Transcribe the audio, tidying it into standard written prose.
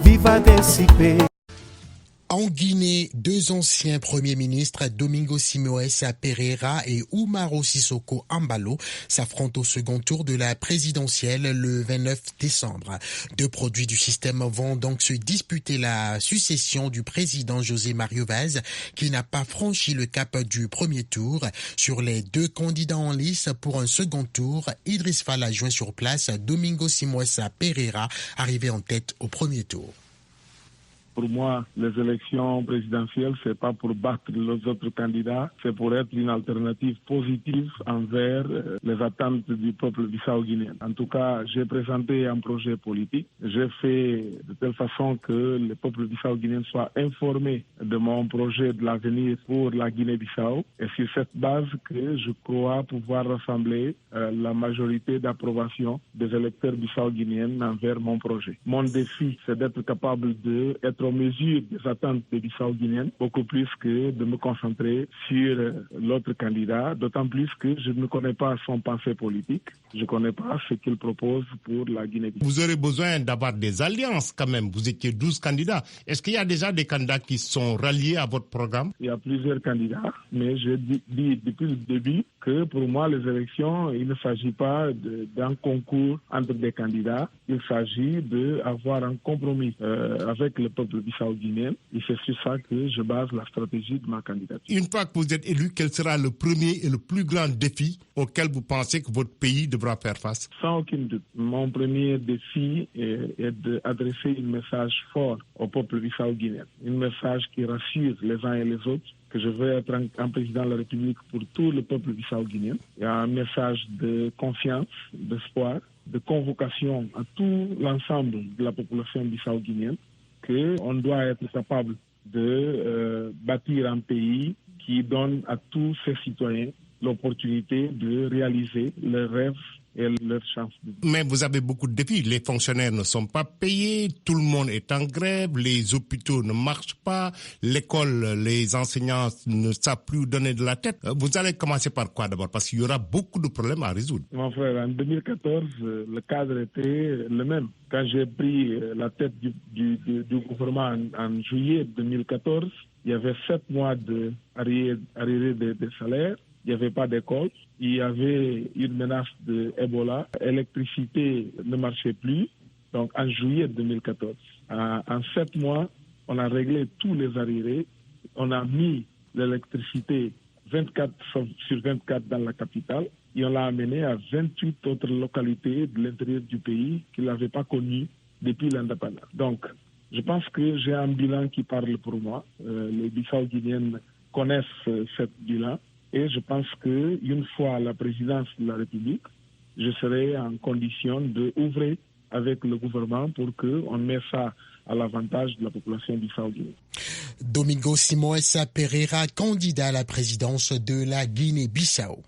viva desse pays. En Guinée, deux anciens premiers ministres, Domingos Simoes Pereira et Umaro Sissoko Embalo, s'affrontent au second tour de la présidentielle le 29 décembre. Deux produits du système vont donc se disputer la succession du président José Mario Vaz, qui n'a pas franchi le cap du premier tour. Sur les deux candidats en lice pour un second tour, Idriss Fall a joint sur place Domingos Simoes Pereira, arrivé en tête au premier tour. Pour moi, les élections présidentielles, c'est pas pour battre les autres candidats, c'est pour être une alternative positive envers les attentes du peuple bissau-guinéen. En tout cas, j'ai présenté un projet politique. J'ai fait de telle façon que le peuple bissau-guinéen soit informé de mon projet de l'avenir pour la Guinée-Bissau. Et c'est cette base que je crois pouvoir rassembler la majorité d'approbation des électeurs bissau-guinéens envers mon projet. Mon défi, c'est d'être capable d'être aux mesures des attentes des Bissau-Guinéens, beaucoup plus que de me concentrer sur l'autre candidat, d'autant plus que je ne connais pas son pensée politique, je ne connais pas ce qu'il propose pour la Guinée-Bissau. Vous aurez besoin d'avoir des alliances quand même, vous étiez 12 candidats. Est-ce qu'il y a déjà des candidats qui sont ralliés à votre programme? Il y a plusieurs candidats, mais je dis depuis le début que pour moi les élections, il ne s'agit pas d'un concours entre des candidats, il s'agit d'avoir un compromis avec le peuple bissau-guinéen et c'est sur ça que je base la stratégie de ma candidature. Une fois que vous êtes élu, quel sera le premier et le plus grand défi auquel vous pensez que votre pays devra faire face? Sans aucun doute. Mon premier défi est d'adresser un message fort au peuple bissau-guinéen, un message qui rassure les uns et les autres, que je veux être un président de la République pour tout le peuple bissau-guinéen. Il y a un message de confiance, d'espoir, de convocation à tout l'ensemble de la population bissau-guinéenne, qu'on doit être capable de bâtir un pays qui donne à tous ses citoyens l'opportunité de réaliser leurs rêves et leurs chances. Mais vous avez beaucoup de défis. Les fonctionnaires ne sont pas payés, tout le monde est en grève, les hôpitaux ne marchent pas, l'école, les enseignants ne savent plus donner de la tête. Vous allez commencer par quoi d'abord? Parce qu'il y aura beaucoup de problèmes à résoudre. Mon frère, en 2014, le cadre était le même. Quand j'ai pris la tête du gouvernement en juillet 2014, il y avait 7 mois d'arriérés des salaires. Il n'y avait pas d'école, il y avait une menace d'Ebola, l'électricité ne marchait plus, donc en juillet 2014. En 7 mois, on a réglé tous les arriérés, on a mis l'électricité 24 sur 24 dans la capitale et on l'a amené à 28 autres localités de l'intérieur du pays qui ne l'avaient pas connu depuis l'indépendance. Donc, je pense que j'ai un bilan qui parle pour moi. Les Bissau-Guinéens connaissent ce bilan. Et je pense qu'une fois à la présidence de la République, je serai en condition d'ouvrir avec le gouvernement pour qu'on mette ça à l'avantage de la population bissau-guinéenne. Domingos Simoes Pereira, candidat à la présidence de la Guinée-Bissau.